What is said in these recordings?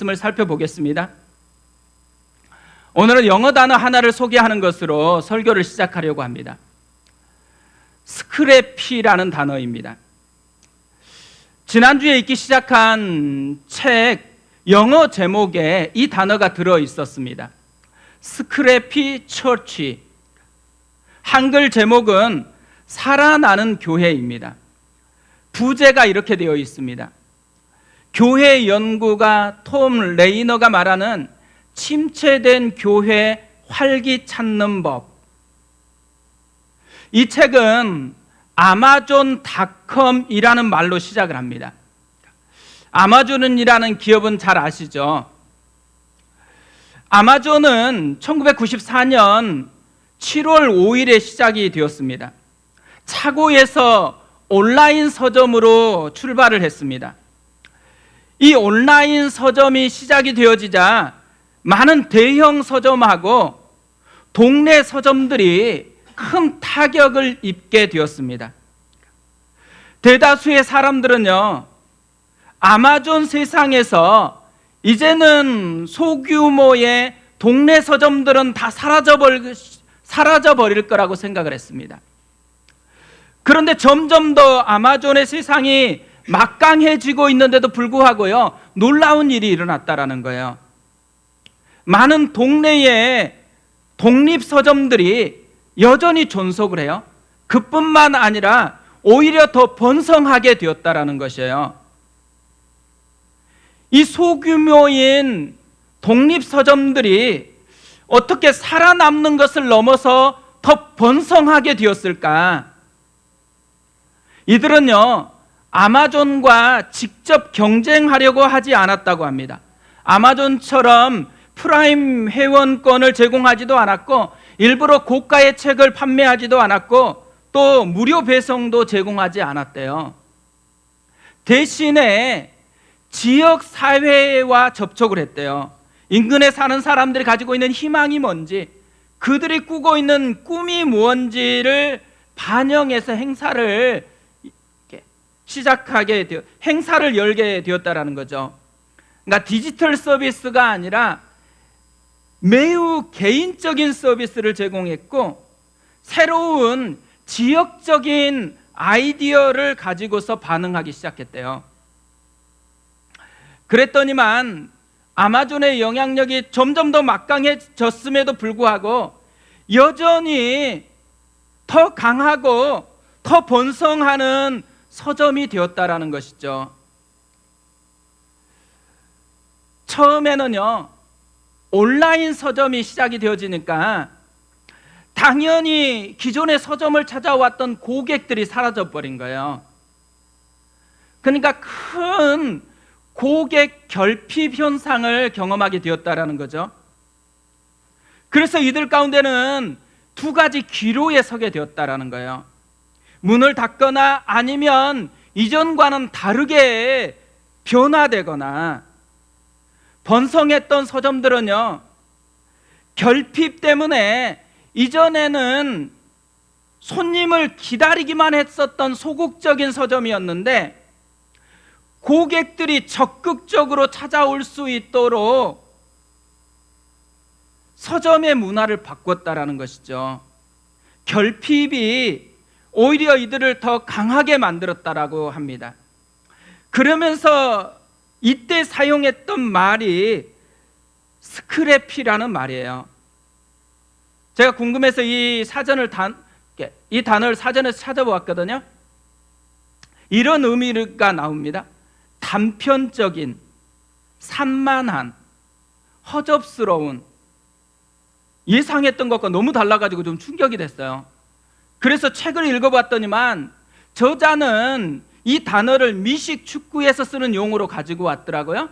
말씀을 살펴보겠습니다. 오늘은 영어 단어 하나를 소개하는 것으로 설교를 시작하려고 합니다. 스크래피라는 단어입니다. 지난주에 읽기 시작한 책 영어 제목에 이 단어가 들어 있었습니다. 스크래피 처치. 한글 제목은 살아나는 교회입니다. 부제가 이렇게 되어 있습니다. 교회 연구가 톰 레이너가 말하는 침체된 교회 활기 찾는 법. 이 책은 아마존닷컴이라는 말로 시작을 합니다. 아마존이라는 기업은 잘 아시죠? 아마존은 1994년 7월 5일에 시작이 되었습니다. 차고에서 온라인 서점으로 출발을 했습니다. 이 온라인 서점이 시작이 되어지자 많은 대형 서점하고 동네 서점들이 큰 타격을 입게 되었습니다. 대다수의 사람들은요, 아마존 세상에서 이제는 소규모의 동네 서점들은 다 사라져버릴 거라고 생각을 했습니다. 그런데 점점 더 아마존의 세상이 막강해지고 있는데도 불구하고요, 놀라운 일이 일어났다라는 거예요. 많은 동네의 독립 서점들이 여전히 존속을 해요. 그뿐만 아니라 오히려 더 번성하게 되었다라는 것이에요. 이 소규모인 독립 서점들이 어떻게 살아남는 것을 넘어서 더 번성하게 되었을까? 이들은요, 아마존과 직접 경쟁하려고 하지 않았다고 합니다. 아마존처럼 프라임 회원권을 제공하지도 않았고, 일부러 고가의 책을 판매하지도 않았고, 또 무료 배송도 제공하지 않았대요. 대신에 지역 사회와 접촉을 했대요. 인근에 사는 사람들이 가지고 있는 희망이 뭔지, 그들이 꾸고 있는 꿈이 무엇인지를 반영해서 행사를 행사를 열게 되었다라는 거죠. 그러니까 디지털 서비스가 아니라 매우 개인적인 서비스를 제공했고, 새로운 지역적인 아이디어를 가지고서 반응하기 시작했대요. 그랬더니만 아마존의 영향력이 점점 더 막강해졌음에도 불구하고 여전히 더 강하고 더 번성하는 서점이 되었다라는 것이죠. 처음에는요, 온라인 서점이 시작이 되어지니까 당연히 기존의 서점을 찾아왔던 고객들이 사라져버린 거예요. 그러니까 큰 고객 결핍 현상을 경험하게 되었다라는 거죠. 그래서 이들 가운데는 두 가지 기로에 서게 되었다라는 거예요. 문을 닫거나 아니면 이전과는 다르게 변화되거나, 번성했던 서점들은요, 결핍 때문에 이전에는 손님을 기다리기만 했었던 소극적인 서점이었는데 고객들이 적극적으로 찾아올 수 있도록 서점의 문화를 바꿨다라는 것이죠. 결핍이 오히려 이들을 더 강하게 만들었다라고 합니다. 그러면서 이때 사용했던 말이 스크래피라는 말이에요. 제가 궁금해서 이 단어를 사전에서 찾아보았거든요. 이런 의미가 나옵니다. 단편적인, 산만한, 허접스러운. 예상했던 것과 너무 달라가지고 좀 충격이 됐어요. 그래서 책을 읽어봤더니만 저자는 이 단어를 미식 축구에서 쓰는 용어로 가지고 왔더라고요.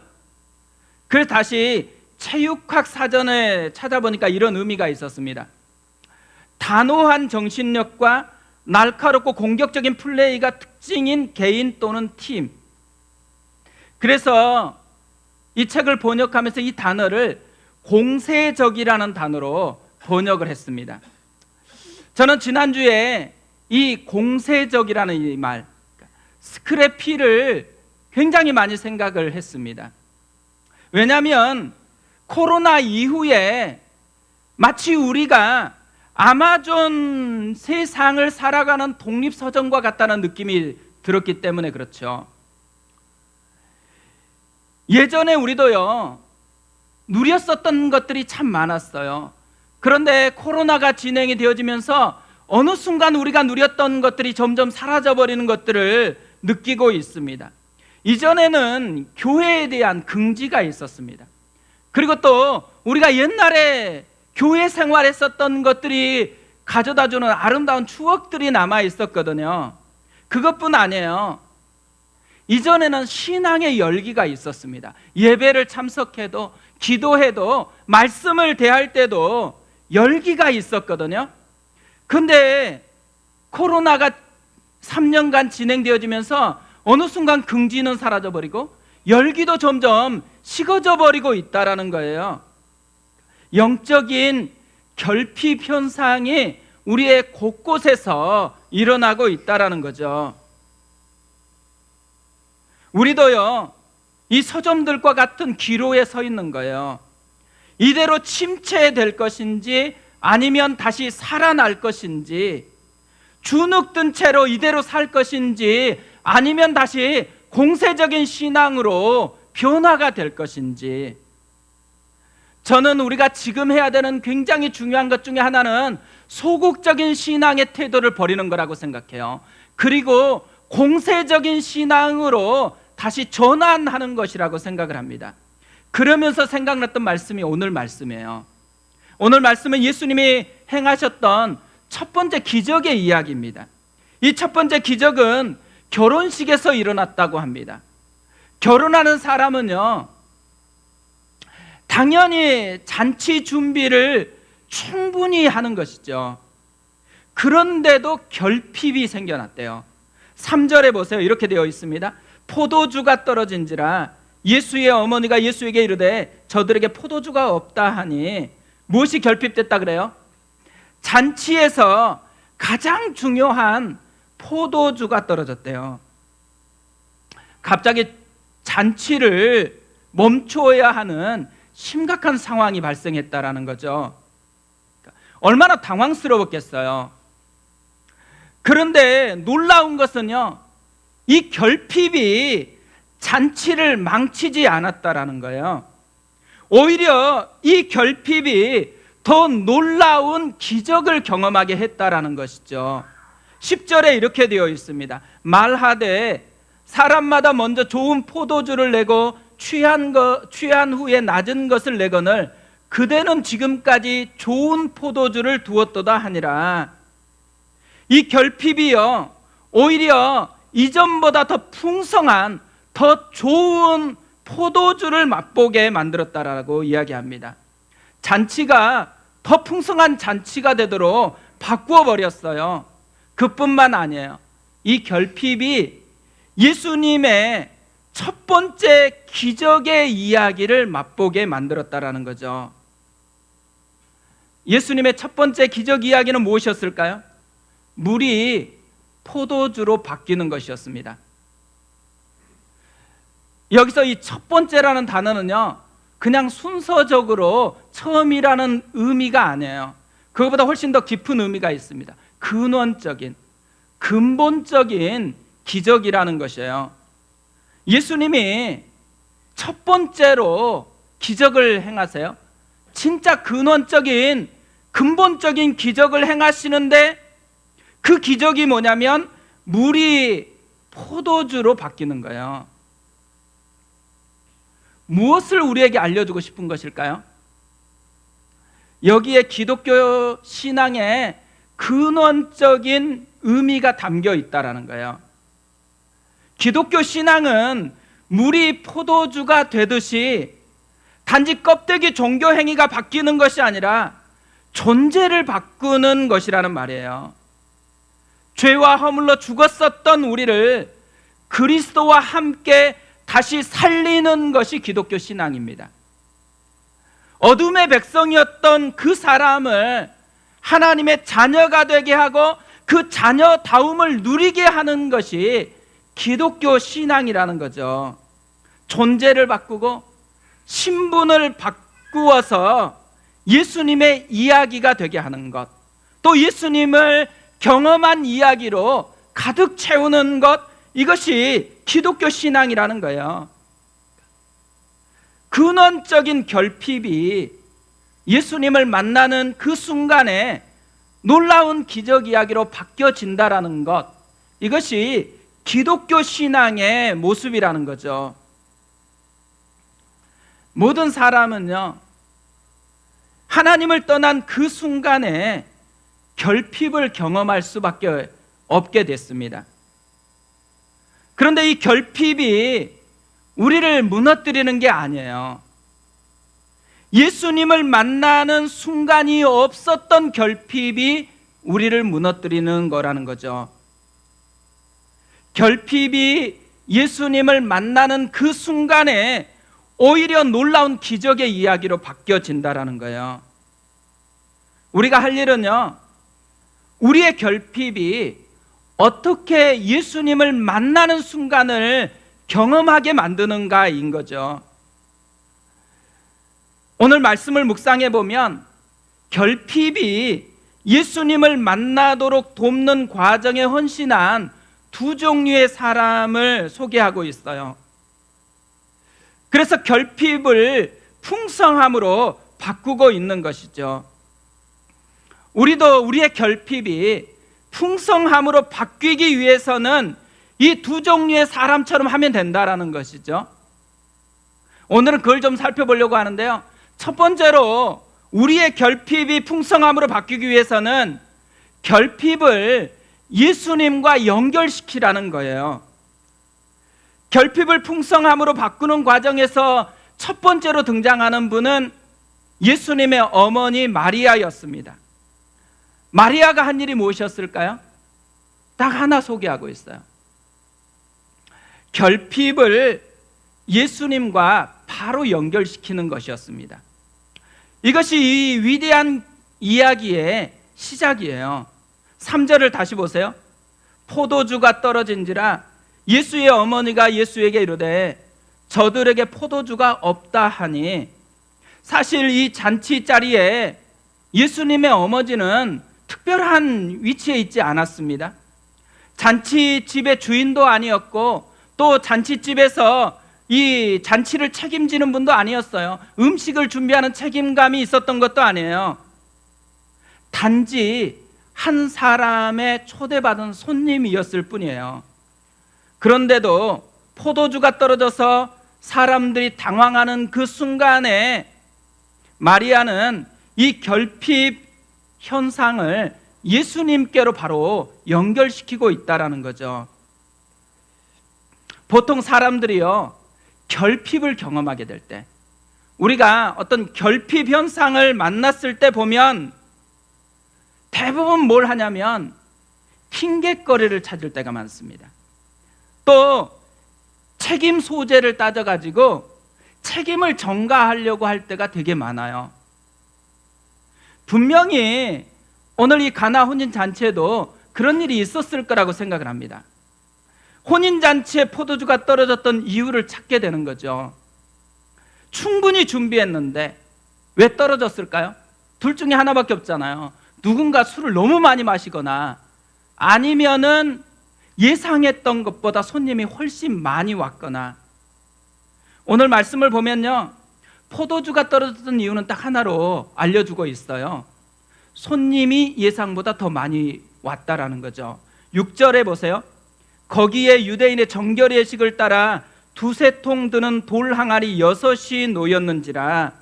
그래서 다시 체육학 사전에 찾아보니까 이런 의미가 있었습니다. 단호한 정신력과 날카롭고 공격적인 플레이가 특징인 개인 또는 팀. 그래서 이 책을 번역하면서 이 단어를 공세적이라는 단어로 번역을 했습니다. 저는 지난주에 이 공세적이라는 이 말, 스크래피를 굉장히 많이 생각을 했습니다. 왜냐하면 코로나 이후에 마치 우리가 아마존 세상을 살아가는 독립서점과 같다는 느낌이 들었기 때문에 그렇죠. 예전에 우리도요, 누렸었던 것들이 참 많았어요. 그런데 코로나가 진행이 되어지면서 어느 순간 우리가 누렸던 것들이 점점 사라져버리는 것들을 느끼고 있습니다. 이전에는 교회에 대한 긍지가 있었습니다. 그리고 또 우리가 옛날에 교회 생활했었던 것들이 가져다주는 아름다운 추억들이 남아 있었거든요. 그것뿐 아니에요. 이전에는 신앙의 열기가 있었습니다. 예배를 참석해도, 기도해도, 말씀을 대할 때도 열기가 있었거든요. 근데 코로나가 3년간 진행되어지면서 어느 순간 긍지는 사라져버리고 열기도 점점 식어져 버리고 있다는 거예요. 영적인 결핍 현상이 우리의 곳곳에서 일어나고 있다는 거죠. 우리도요, 이 서점들과 같은 기로에 서 있는 거예요. 이대로 침체될 것인지 아니면 다시 살아날 것인지, 주눅든 채로 이대로 살 것인지 아니면 다시 공세적인 신앙으로 변화가 될 것인지. 저는 우리가 지금 해야 되는 굉장히 중요한 것 중에 하나는 소극적인 신앙의 태도를 버리는 거라고 생각해요. 그리고 공세적인 신앙으로 다시 전환하는 것이라고 생각을 합니다. 그러면서 생각났던 말씀이 오늘 말씀이에요. 오늘 말씀은 예수님이 행하셨던 첫 번째 기적의 이야기입니다. 이 첫 번째 기적은 결혼식에서 일어났다고 합니다. 결혼하는 사람은요, 당연히 잔치 준비를 충분히 하는 것이죠. 그런데도 결핍이 생겨났대요. 3절에 보세요. 이렇게 되어 있습니다. 포도주가 떨어진지라 예수의 어머니가 예수에게 이르되 저들에게 포도주가 없다 하니 무엇이 결핍됐다 그래요? 잔치에서 가장 중요한 포도주가 떨어졌대요. 갑자기 잔치를 멈춰야 하는 심각한 상황이 발생했다라는 거죠. 얼마나 당황스러웠겠어요. 그런데 놀라운 것은요, 이 결핍이 잔치를 망치지 않았다라는 거예요. 오히려 이 결핍이 더 놀라운 기적을 경험하게 했다라는 것이죠. 10절에 이렇게 되어 있습니다. 말하되 사람마다 먼저 좋은 포도주를 내고 취한 후에 낮은 것을 내거늘 그대는 지금까지 좋은 포도주를 두었도다 하니라. 이 결핍이요, 오히려 이전보다 더 풍성한, 더 좋은 포도주를 맛보게 만들었다라고 이야기합니다. 잔치가 더 풍성한 잔치가 되도록 바꾸어 버렸어요. 그뿐만 아니에요. 이 결핍이 예수님의 첫 번째 기적의 이야기를 맛보게 만들었다라는 거죠. 예수님의 첫 번째 기적 이야기는 무엇이었을까요? 물이 포도주로 바뀌는 것이었습니다. 여기서 이 첫 번째라는 단어는요, 그냥 순서적으로 처음이라는 의미가 아니에요. 그것보다 훨씬 더 깊은 의미가 있습니다. 근원적인, 근본적인 기적이라는 것이에요. 예수님이 첫 번째로 기적을 행하세요. 진짜 근원적인, 근본적인 기적을 행하시는데 그 기적이 뭐냐면 물이 포도주로 바뀌는 거예요. 무엇을 우리에게 알려주고 싶은 것일까요? 여기에 기독교 신앙의 근원적인 의미가 담겨 있다라는 거예요. 기독교 신앙은 물이 포도주가 되듯이 단지 껍데기 종교 행위가 바뀌는 것이 아니라 존재를 바꾸는 것이라는 말이에요. 죄와 허물로 죽었었던 우리를 그리스도와 함께 다시 살리는 것이 기독교 신앙입니다. 어둠의 백성이었던 그 사람을 하나님의 자녀가 되게 하고 그 자녀다움을 누리게 하는 것이 기독교 신앙이라는 거죠. 존재를 바꾸고 신분을 바꾸어서 예수님의 이야기가 되게 하는 것, 또 예수님을 경험한 이야기로 가득 채우는 것, 이것이 기독교 신앙이라는 거예요. 근원적인 결핍이 예수님을 만나는 그 순간에 놀라운 기적 이야기로 바뀌어진다라는 것, 이것이 기독교 신앙의 모습이라는 거죠. 모든 사람은요, 하나님을 떠난 그 순간에 결핍을 경험할 수밖에 없게 됐습니다. 그런데 이 결핍이 우리를 무너뜨리는 게 아니에요. 예수님을 만나는 순간이 없었던 결핍이 우리를 무너뜨리는 거라는 거죠. 결핍이 예수님을 만나는 그 순간에 오히려 놀라운 기적의 이야기로 바뀌어진다라는 거예요. 우리가 할 일은요, 우리의 결핍이 어떻게 예수님을 만나는 순간을 경험하게 만드는가인 거죠. 오늘 말씀을 묵상해 보면 결핍이 예수님을 만나도록 돕는 과정에 헌신한 두 종류의 사람을 소개하고 있어요. 그래서 결핍을 풍성함으로 바꾸고 있는 것이죠. 우리도 우리의 결핍이 풍성함으로 바뀌기 위해서는 이 두 종류의 사람처럼 하면 된다라는 것이죠. 오늘은 그걸 좀 살펴보려고 하는데요, 첫 번째로 우리의 결핍이 풍성함으로 바뀌기 위해서는 결핍을 예수님과 연결시키라는 거예요. 결핍을 풍성함으로 바꾸는 과정에서 첫 번째로 등장하는 분은 예수님의 어머니 마리아였습니다. 마리아가 한 일이 무엇이었을까요? 딱 하나 소개하고 있어요. 결핍을 예수님과 바로 연결시키는 것이었습니다. 이것이 이 위대한 이야기의 시작이에요. 3절을 다시 보세요. 포도주가 떨어진지라 예수의 어머니가 예수에게 이르되 저들에게 포도주가 없다 하니, 사실 이 잔치 자리에 예수님의 어머니는 특별한 위치에 있지 않았습니다. 잔치집의 주인도 아니었고 또 잔치집에서 이 잔치를 책임지는 분도 아니었어요. 음식을 준비하는 책임감이 있었던 것도 아니에요. 단지 한 사람의 초대받은 손님이었을 뿐이에요. 그런데도 포도주가 떨어져서 사람들이 당황하는 그 순간에 마리아는 이 결핍 현상을 예수님께로 바로 연결시키고 있다라는 거죠. 보통 사람들이요, 결핍을 경험하게 될 때, 우리가 어떤 결핍 현상을 만났을 때 보면 대부분 뭘 하냐면 핑곗거리를 찾을 때가 많습니다. 또 책임 소재를 따져가지고 책임을 전가하려고 할 때가 되게 많아요. 분명히 오늘 이 가나 혼인잔치에도 그런 일이 있었을 거라고 생각을 합니다. 혼인잔치에 포도주가 떨어졌던 이유를 찾게 되는 거죠. 충분히 준비했는데 왜 떨어졌을까요? 둘 중에 하나밖에 없잖아요. 누군가 술을 너무 많이 마시거나 아니면은 예상했던 것보다 손님이 훨씬 많이 왔거나. 오늘 말씀을 보면요, 포도주가 떨어졌던 이유는 딱 하나로 알려주고 있어요. 손님이 예상보다 더 많이 왔다라는 거죠. 6절에 보세요. 거기에 유대인의 정결 예식을 따라 두세 통 드는 돌 항아리 6이 놓였는지라.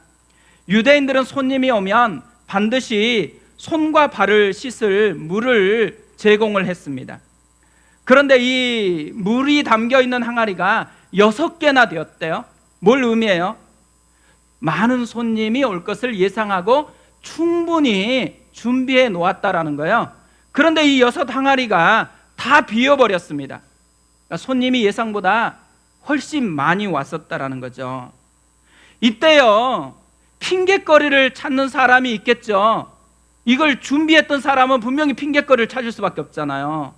유대인들은 손님이 오면 반드시 손과 발을 씻을 물을 제공을 했습니다. 그런데 이 물이 담겨있는 항아리가 6개나 되었대요. 뭘 의미해요? 많은 손님이 올 것을 예상하고 충분히 준비해 놓았다라는 거예요. 그런데 이 6 항아리가 다 비어버렸습니다. 그러니까 손님이 예상보다 훨씬 많이 왔었다라는 거죠. 이때요, 핑곗거리를 찾는 사람이 있겠죠. 이걸 준비했던 사람은 분명히 핑곗거리를 찾을 수밖에 없잖아요.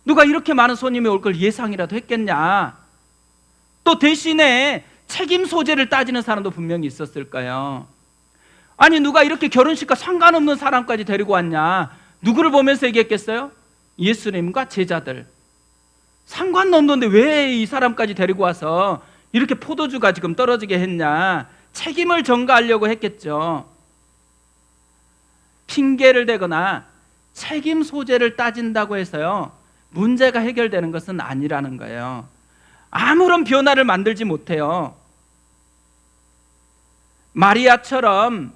누가 이렇게 많은 손님이 올 걸 예상이라도 했겠냐. 또 대신에 책임 소재를 따지는 사람도 분명히 있었을까요? 아니, 누가 이렇게 결혼식과 상관없는 사람까지 데리고 왔냐? 누구를 보면서 얘기했겠어요? 예수님과 제자들. 상관없는데 왜 이 사람까지 데리고 와서 이렇게 포도주가 지금 떨어지게 했냐? 책임을 전가하려고 했겠죠. 핑계를 대거나 책임 소재를 따진다고 해서요, 문제가 해결되는 것은 아니라는 거예요. 아무런 변화를 만들지 못해요. 마리아처럼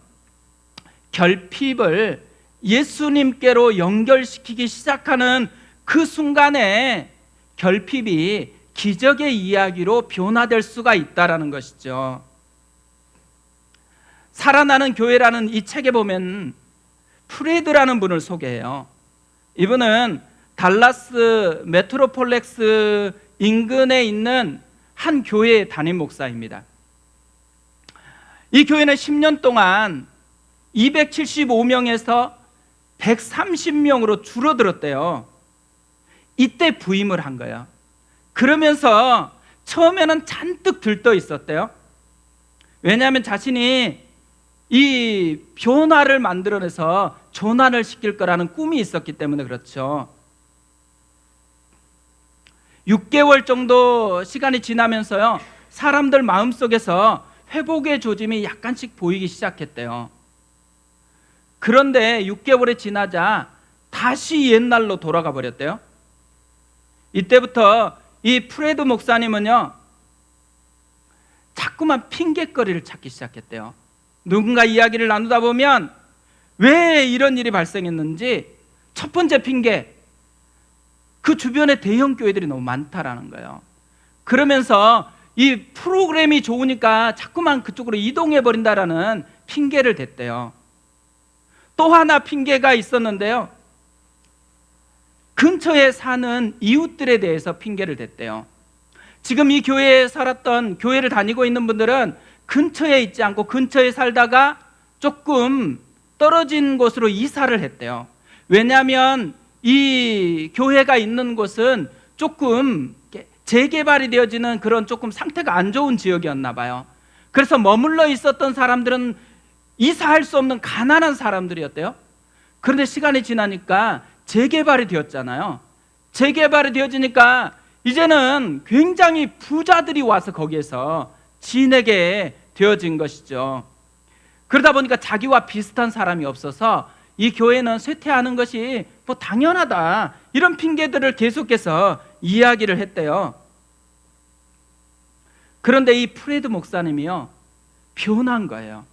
결핍을 예수님께로 연결시키기 시작하는 그 순간에 결핍이 기적의 이야기로 변화될 수가 있다는 것이죠. 살아나는 교회라는 이 책에 보면 프레드라는 분을 소개해요. 이분은 달라스 메트로폴렉스 인근에 있는 한 교회의 담임 목사입니다. 이 교회는 10년 동안 275명에서 130명으로 줄어들었대요. 이때 부임을 한 거예요. 그러면서 처음에는 잔뜩 들떠 있었대요. 왜냐하면 자신이 이 변화를 만들어내서 전환을 시킬 거라는 꿈이 있었기 때문에 그렇죠. 6개월 정도 시간이 지나면서요, 사람들 마음속에서 회복의 조짐이 약간씩 보이기 시작했대요. 그런데 6개월이 지나자 다시 옛날로 돌아가 버렸대요. 이때부터 이 프레드 목사님은요, 자꾸만 핑계거리를 찾기 시작했대요. 누군가 이야기를 나누다 보면 왜 이런 일이 발생했는지 첫 번째 핑계, 그 주변에 대형 교회들이 너무 많다라는 거예요. 그러면서 이 프로그램이 좋으니까 자꾸만 그쪽으로 이동해 버린다라는 핑계를 댔대요. 또 하나 핑계가 있었는데요, 근처에 사는 이웃들에 대해서 핑계를 댔대요. 지금 이 교회에 살았던, 교회를 다니고 있는 분들은 근처에 있지 않고 근처에 살다가 조금 떨어진 곳으로 이사를 했대요. 왜냐하면 이 교회가 있는 곳은 조금 재개발이 되어지는 그런 조금 상태가 안 좋은 지역이었나 봐요. 그래서 머물러 있었던 사람들은 이사할 수 없는 가난한 사람들이었대요. 그런데 시간이 지나니까 재개발이 되었잖아요. 재개발이 되어지니까 이제는 굉장히 부자들이 와서 거기에서 지내게 되어진 것이죠. 그러다 보니까 자기와 비슷한 사람이 없어서 이 교회는 쇠퇴하는 것이 뭐 당연하다, 이런 핑계들을 계속해서 이야기를 했대요. 그런데 이 프레드 목사님이요, 변한 거예요.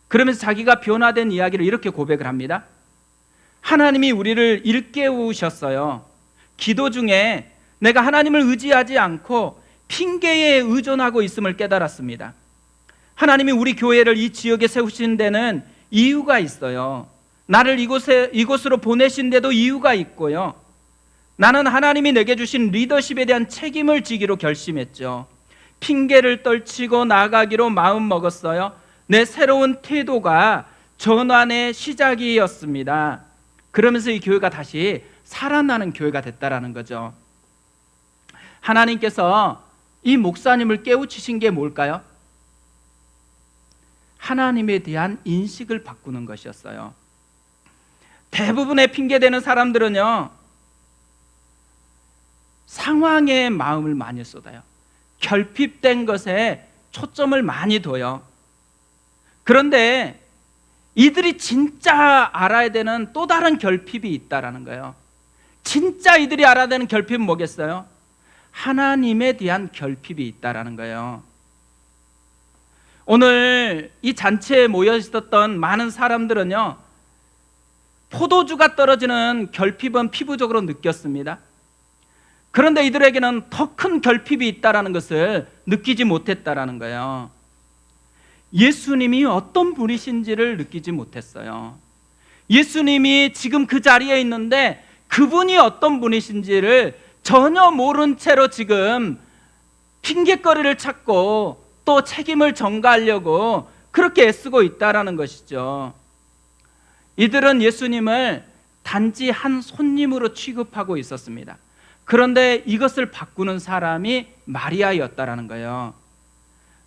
그러면서 자기가 변화된 이야기를 이렇게 고백을 합니다. 하나님이 우리를 일깨우셨어요. 기도 중에 내가 하나님을 의지하지 않고 핑계에 의존하고 있음을 깨달았습니다. 하나님이 우리 교회를 이 지역에 세우신 데는 이유가 있어요. 나를 이곳으로 보내신 데도 이유가 있고요. 나는 하나님이 내게 주신 리더십에 대한 책임을 지기로 결심했죠. 핑계를 떨치고 나아가기로 마음 먹었어요. 내 새로운 태도가 전환의 시작이었습니다. 그러면서 이 교회가 다시 살아나는 교회가 됐다라는 거죠. 하나님께서 이 목사님을 깨우치신 게 뭘까요? 하나님에 대한 인식을 바꾸는 것이었어요. 대부분의 핑계대는 사람들은요, 상황에 마음을 많이 쏟아요. 결핍된 것에 초점을 많이 둬요. 그런데 이들이 진짜 알아야 되는 또 다른 결핍이 있다라는 거예요. 진짜 이들이 알아야 되는 결핍은 뭐겠어요? 하나님에 대한 결핍이 있다라는 거예요. 오늘 이 잔치에 모여 있었던 많은 사람들은요, 포도주가 떨어지는 결핍은 피부적으로 느꼈습니다. 그런데 이들에게는 더 큰 결핍이 있다라는 것을 느끼지 못했다라는 거예요. 예수님이 어떤 분이신지를 느끼지 못했어요. 예수님이 지금 그 자리에 있는데 그분이 어떤 분이신지를 전혀 모른 채로 지금 핑계거리를 찾고 또 책임을 전가하려고 그렇게 애쓰고 있다라는 것이죠. 이들은 예수님을 단지 한 손님으로 취급하고 있었습니다. 그런데 이것을 바꾸는 사람이 마리아였다라는 거예요.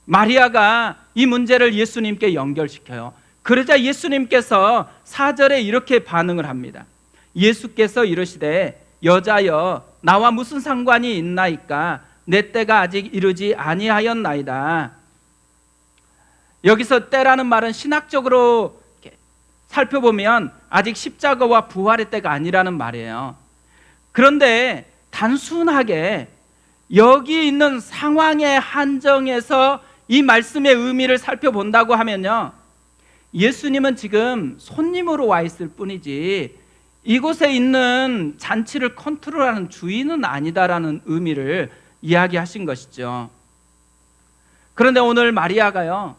마리아가 이 문제를 예수님께 연결시켜요. 그러자 예수님께서 4절에 이렇게 반응을 합니다. 예수께서 이르시되 여자여 나와 무슨 상관이 있나이까 내 때가 아직 이르지 아니하였나이다. 여기서 때라는 말은 신학적으로 살펴보면 아직 십자가와 부활의 때가 아니라는 말이에요. 그런데 단순하게 여기 있는 상황의 한정에서 이 말씀의 의미를 살펴본다고 하면요, 예수님은 지금 손님으로 와 있을 뿐이지 이곳에 있는 잔치를 컨트롤하는 주인은 아니다라는 의미를 이야기하신 것이죠. 그런데 오늘 마리아가요,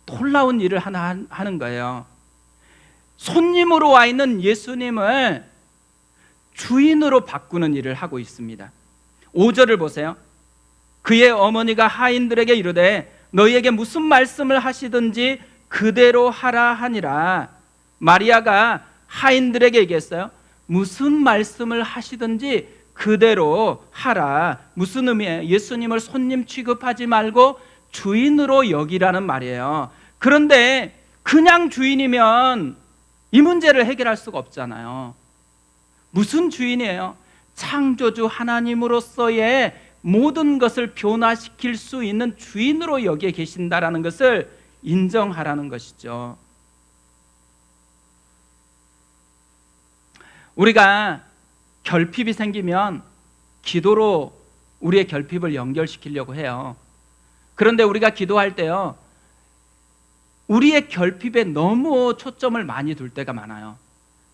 놀라운 일을 하나 하는 거예요. 손님으로 와 있는 예수님을 주인으로 바꾸는 일을 하고 있습니다. 5절을 보세요. 그의 어머니가 하인들에게 이르되 너희에게 무슨 말씀을 하시든지 그대로 하라 하니라. 마리아가 하인들에게 얘기했어요. 무슨 말씀을 하시든지 그대로 하라. 무슨 의미예요? 예수님을 손님 취급하지 말고 주인으로 여기라는 말이에요. 그런데 그냥 주인이면 이 문제를 해결할 수가 없잖아요. 무슨 주인이에요? 창조주 하나님으로서의 모든 것을 변화시킬 수 있는 주인으로 여기에 계신다라는 것을 인정하라는 것이죠. 우리가 결핍이 생기면 기도로 우리의 결핍을 연결시키려고 해요. 그런데 우리가 기도할 때요, 우리의 결핍에 너무 초점을 많이 둘 때가 많아요.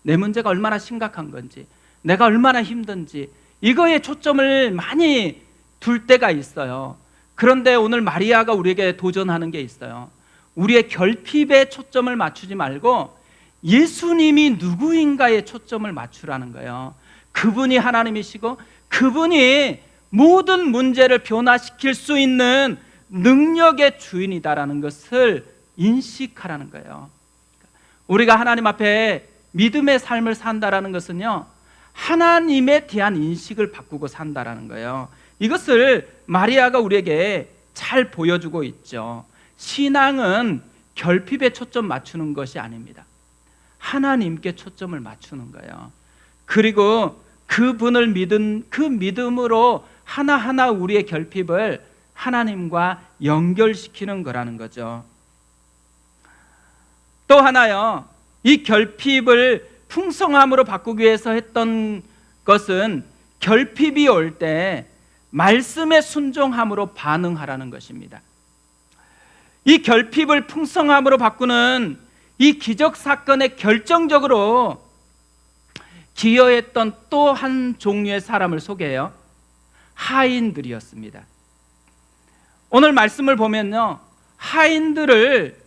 내 문제가 얼마나 심각한 건지, 내가 얼마나 힘든지 이거에 초점을 많이 둘 때가 있어요. 그런데 오늘 마리아가 우리에게 도전하는 게 있어요. 우리의 결핍에 초점을 맞추지 말고 예수님이 누구인가에 초점을 맞추라는 거예요. 그분이 하나님이시고 그분이 모든 문제를 변화시킬 수 있는 능력의 주인이다라는 것을 인식하라는 거예요. 우리가 하나님 앞에 믿음의 삶을 산다라는 것은요, 하나님에 대한 인식을 바꾸고 산다라는 거예요. 이것을 마리아가 우리에게 잘 보여주고 있죠. 신앙은 결핍에 초점 맞추는 것이 아닙니다. 하나님께 초점을 맞추는 거예요. 그리고 그분을 믿은 그 믿음으로 하나하나 우리의 결핍을 하나님과 연결시키는 거라는 거죠. 또 하나요, 이 결핍을 풍성함으로 바꾸기 위해서 했던 것은 결핍이 올 때 말씀의 순종함으로 반응하라는 것입니다. 이 결핍을 풍성함으로 바꾸는 이 기적 사건에 결정적으로 기여했던 또 한 종류의 사람을 소개해요. 하인들이었습니다. 오늘 말씀을 보면요, 하인들을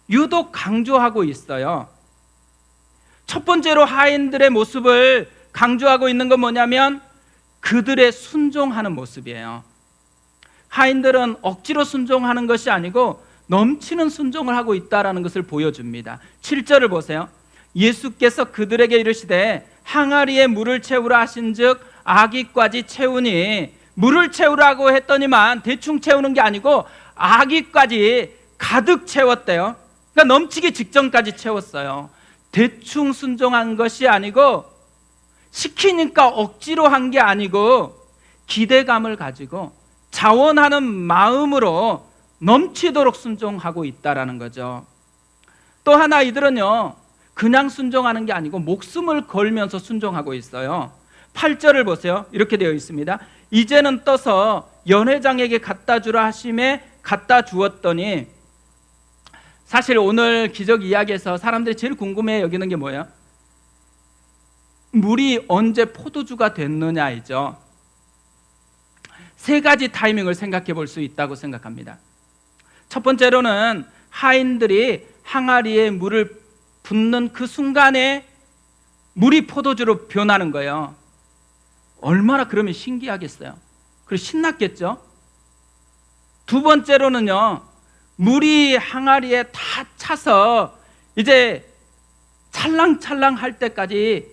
유독 강조하고 있어요. 첫 번째로 하인들의 모습을 강조하고 있는 건 뭐냐면 그들의 순종하는 모습이에요. 하인들은 억지로 순종하는 것이 아니고 넘치는 순종을 하고 있다는 것을 보여줍니다. 7절을 보세요. 예수께서 그들에게 이르시되 항아리에 물을 채우라 하신즉 아기까지 채우니, 물을 채우라고 했더니만 대충 채우는 게 아니고 아기까지 가득 채웠대요. 그러니까 넘치기 직전까지 채웠어요. 대충 순종한 것이 아니고, 시키니까 억지로 한 게 아니고 기대감을 가지고 자원하는 마음으로 넘치도록 순종하고 있다라는 거죠. 또 하나, 이들은요 그냥 순종하는 게 아니고 목숨을 걸면서 순종하고 있어요. 8절을 보세요. 이렇게 되어 있습니다. 이제는 떠서 연회장에게 갖다 주라 하심에 갖다 주었더니, 사실 오늘 기적 이야기에서 사람들이 제일 궁금해 여기는 게 뭐예요? 물이 언제 포도주가 됐느냐이죠. 세 가지 타이밍을 생각해 볼 수 있다고 생각합니다. 첫 번째로는 하인들이 항아리에 물을 붓는 그 순간에 물이 포도주로 변하는 거예요. 얼마나 그러면 신기하겠어요. 그리고 신났겠죠. 두 번째로는요, 물이 항아리에 다 차서 이제 찰랑찰랑 할 때까지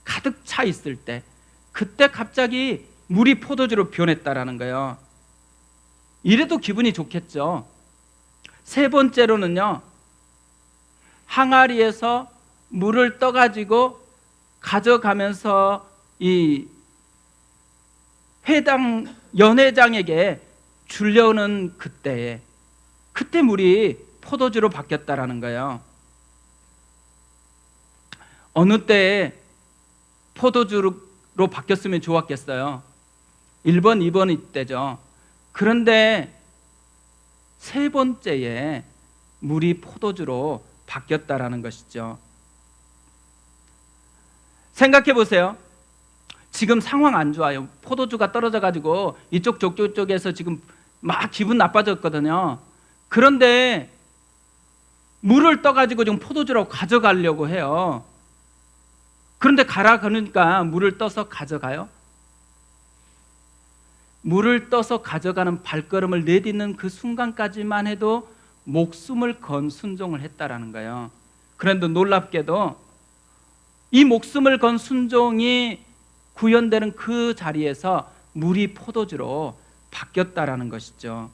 가득 차 있을 때, 그때 갑자기 물이 포도주로 변했다라는 거예요. 이래도 기분이 좋겠죠. 세 번째로는요, 항아리에서 물을 떠가지고 가져가면서 이 연회장에게 주려는 그때 물이 포도주로 바뀌었다라는 거예요. 어느 때에 포도주로 바뀌었으면 좋았겠어요? 1번, 2번 이때죠. 그런데 세 번째에 물이 포도주로 바뀌었다라는 것이죠. 생각해 보세요. 지금 상황 안 좋아요. 포도주가 떨어져 가지고 이쪽 저쪽에서 지금 막 기분 나빠졌거든요. 그런데 물을 떠 가지고 좀 포도주로 가져가려고 해요. 그런데 가라 그러니까 물을 떠서 가져가요? 물을 떠서 가져가는 발걸음을 내딛는 그 순간까지만 해도 목숨을 건 순종을 했다라는 거예요. 그런데 놀랍게도 이 목숨을 건 순종이 구현되는 그 자리에서 물이 포도주로 바뀌었다라는 것이죠.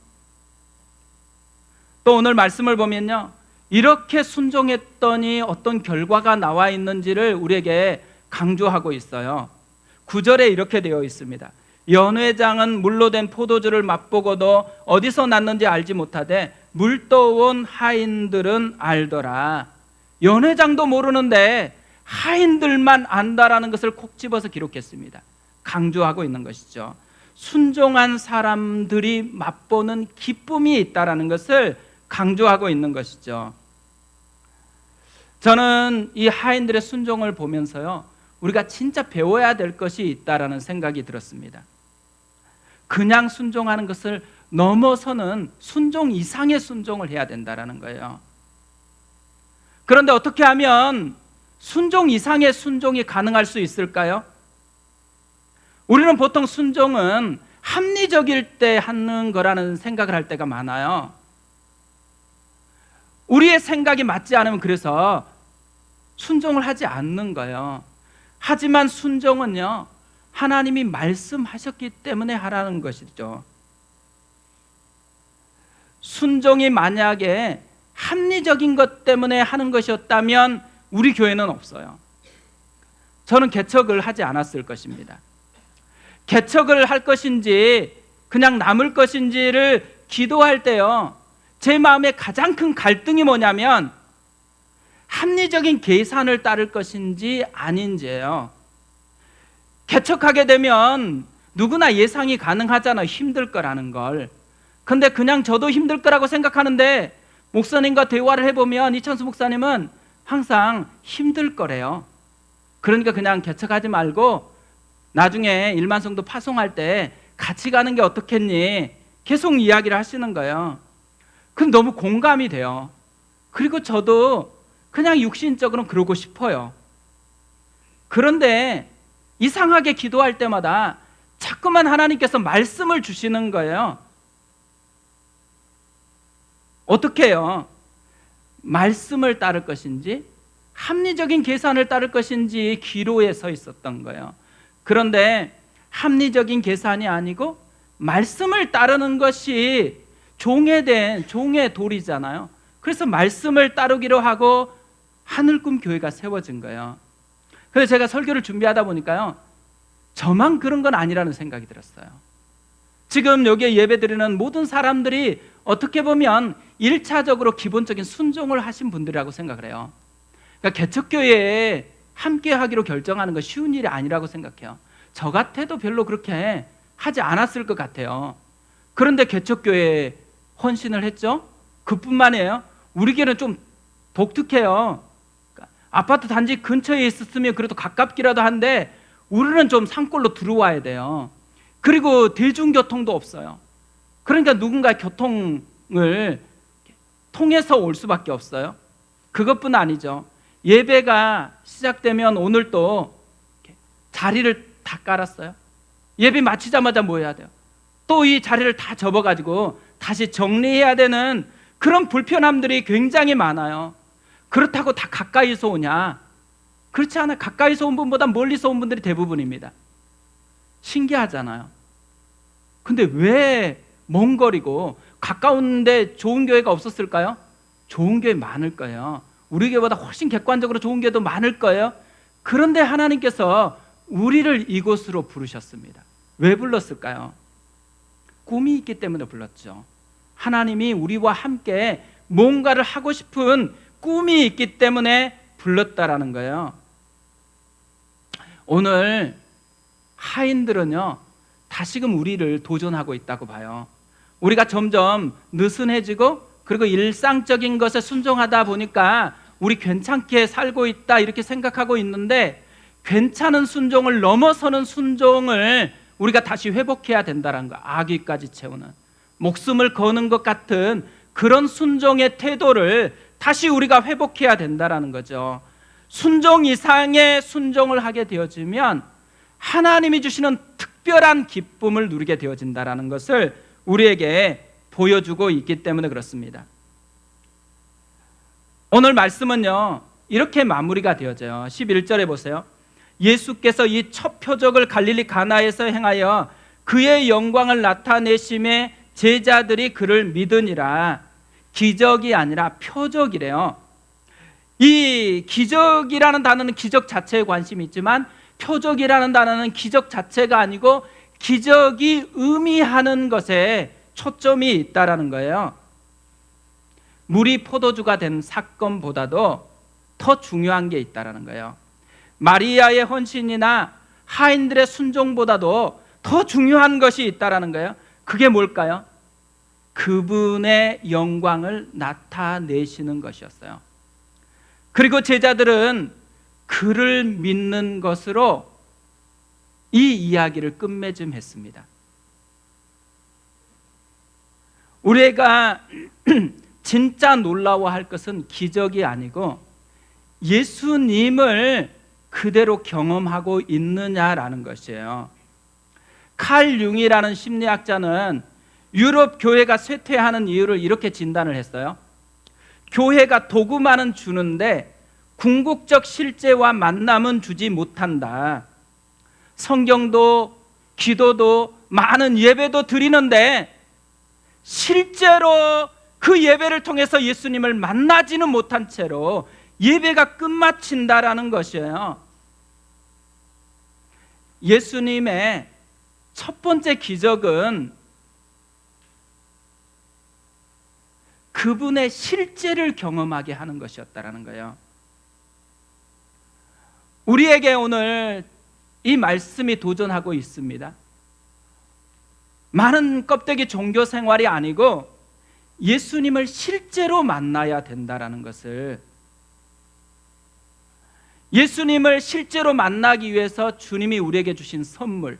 또 오늘 말씀을 보면요, 이렇게 순종했더니 어떤 결과가 나와 있는지를 우리에게 강조하고 있어요. 9절에 이렇게 되어 있습니다. 연회장은 물로 된 포도주를 맛보고도 어디서 났는지 알지 못하되 물떠온 하인들은 알더라. 연회장도 모르는데 하인들만 안다라는 것을 콕 집어서 기록했습니다. 강조하고 있는 것이죠. 순종한 사람들이 맛보는 기쁨이 있다라는 것을 강조하고 있는 것이죠. 저는 이 하인들의 순종을 보면서요, 우리가 진짜 배워야 될 것이 있다라는 생각이 들었습니다. 그냥 순종하는 것을 넘어서는 순종 이상의 순종을 해야 된다라는 거예요. 그런데 어떻게 하면 순종 이상의 순종이 가능할 수 있을까요? 우리는 보통 순종은 합리적일 때 하는 거라는 생각을 할 때가 많아요. 우리의 생각이 맞지 않으면 그래서 순종을 하지 않는 거예요. 하지만 순종은요, 하나님이 말씀하셨기 때문에 하라는 것이죠. 순종이 만약에 합리적인 것 때문에 하는 것이었다면 우리 교회는 없어요. 저는 개척을 하지 않았을 것입니다. 개척을 할 것인지 그냥 남을 것인지를 기도할 때요, 제 마음에 가장 큰 갈등이 뭐냐면 합리적인 계산을 따를 것인지 아닌지예요. 개척하게 되면 누구나 예상이 가능하잖아요. 힘들 거라는 걸. 근데 그냥 저도 힘들 거라고 생각하는데 목사님과 대화를 해보면 이천수 목사님은 항상 힘들 거래요. 그러니까 그냥 개척하지 말고 나중에 일만성도 파송할 때 같이 가는 게 어떻겠니? 계속 이야기를 하시는 거예요. 그럼 너무 공감이 돼요. 그리고 저도 그냥 육신적으로는 그러고 싶어요. 그런데 이상하게 기도할 때마다 자꾸만 하나님께서 말씀을 주시는 거예요. 어떻게 해요? 말씀을 따를 것인지 합리적인 계산을 따를 것인지 기로에 서 있었던 거예요. 그런데 합리적인 계산이 아니고 말씀을 따르는 것이 종의 도리잖아요. 그래서 말씀을 따르기로 하고 하늘꿈 교회가 세워진 거예요. 그래서 제가 설교를 준비하다 보니까요, 저만 그런 건 아니라는 생각이 들었어요. 지금 여기에 예배드리는 모든 사람들이 어떻게 보면 1차적으로 기본적인 순종을 하신 분들이라고 생각을 해요. 그러니까 개척교회에 함께 하기로 결정하는 건 쉬운 일이 아니라고 생각해요. 저 같아도 별로 그렇게 하지 않았을 것 같아요. 그런데 개척교회에 헌신을 했죠. 그뿐만이에요. 우리 교회는 좀 독특해요. 아파트 단지 근처에 있었으면 그래도 가깝기라도 한데 우리는 좀 산골로 들어와야 돼요. 그리고 대중교통도 없어요. 그러니까 누군가 교통을 통해서 올 수밖에 없어요. 그것뿐 아니죠. 예배가 시작되면 오늘 또 자리를 다 깔았어요. 예배 마치자마자 모여야 돼요. 또 이 자리를 다 접어가지고 다시 정리해야 되는 그런 불편함들이 굉장히 많아요. 그렇다고 다 가까이서 오냐? 그렇지 않아요. 가까이서 온 분보다 멀리서 온 분들이 대부분입니다. 신기하잖아요. 근데 왜 먼 거리고 가까운데 좋은 교회가 없었을까요? 좋은 교회 많을 거예요. 우리 교회보다 훨씬 객관적으로 좋은 교회도 많을 거예요. 그런데 하나님께서 우리를 이곳으로 부르셨습니다. 왜 불렀을까요? 꿈이 있기 때문에 불렀죠. 하나님이 우리와 함께 뭔가를 하고 싶은 꿈이 있기 때문에 불렀다라는 거예요. 오늘 하인들은요, 다시금 우리를 도전하고 있다고 봐요. 우리가 점점 느슨해지고 그리고 일상적인 것에 순종하다 보니까 우리 괜찮게 살고 있다 이렇게 생각하고 있는데, 괜찮은 순종을 넘어서는 순종을 우리가 다시 회복해야 된다는 거. 악의까지 채우는, 목숨을 거는 것 같은 그런 순종의 태도를 다시 우리가 회복해야 된다는 거죠. 순종 이상의 순종을 하게 되어지면 하나님이 주시는 특별한 기쁨을 누리게 되어진다는 것을 우리에게 보여주고 있기 때문에 그렇습니다. 오늘 말씀은요, 이렇게 마무리가 되어져요. 11절에 보세요. 예수께서 이 첫 표적을 갈릴리 가나에서 행하여 그의 영광을 나타내심에 제자들이 그를 믿으니라. 기적이 아니라 표적이래요. 이 기적이라는 단어는 기적 자체에 관심이 있지만, 표적이라는 단어는 기적 자체가 아니고 기적이 의미하는 것에 초점이 있다라는 거예요. 물이 포도주가 된 사건보다도 더 중요한 게 있다라는 거예요. 마리아의 헌신이나 하인들의 순종보다도 더 중요한 것이 있다라는 거예요. 그게 뭘까요? 그분의 영광을 나타내시는 것이었어요. 그리고 제자들은 그를 믿는 것으로 이 이야기를 끝맺음했습니다. 우리가 진짜 놀라워할 것은 기적이 아니고 예수님을 그대로 경험하고 있느냐라는 것이에요. 칼 융이라는 심리학자는 유럽 교회가 쇠퇴하는 이유를 이렇게 진단을 했어요. 교회가 도구만은 주는데 궁극적 실제와 만남은 주지 못한다. 성경도 기도도 많은 예배도 드리는데 실제로 그 예배를 통해서 예수님을 만나지는 못한 채로 예배가 끝마친다라는 것이에요. 예수님의 첫 번째 기적은 그분의 실제를 경험하게 하는 것이었다라는 거예요. 우리에게 오늘 이 말씀이 도전하고 있습니다. 많은 껍데기 종교 생활이 아니고 예수님을 실제로 만나야 된다라는 것을, 예수님을 실제로 만나기 위해서 주님이 우리에게 주신 선물,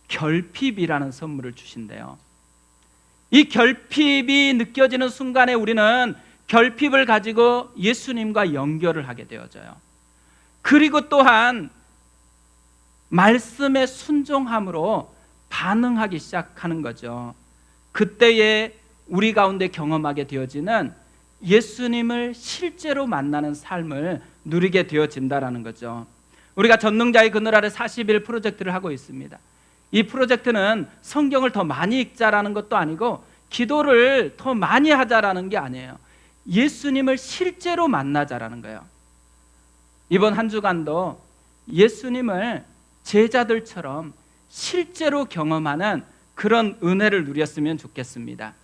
결핍이라는 선물을 주신대요. 이 결핍이 느껴지는 순간에 우리는 결핍을 가지고 예수님과 연결을 하게 되어져요. 그리고 또한 말씀에 순종함으로 반응하기 시작하는 거죠. 그때에 우리 가운데 경험하게 되어지는 예수님을 실제로 만나는 삶을 누리게 되어진다라는 거죠. 우리가 전능자의 그늘 아래 40일 프로젝트를 하고 있습니다. 이 프로젝트는 성경을 더 많이 읽자라는 것도 아니고 기도를 더 많이 하자라는 게 아니에요. 예수님을 실제로 만나자라는 거예요. 이번 한 주간도 예수님을 제자들처럼 실제로 경험하는 그런 은혜를 누렸으면 좋겠습니다.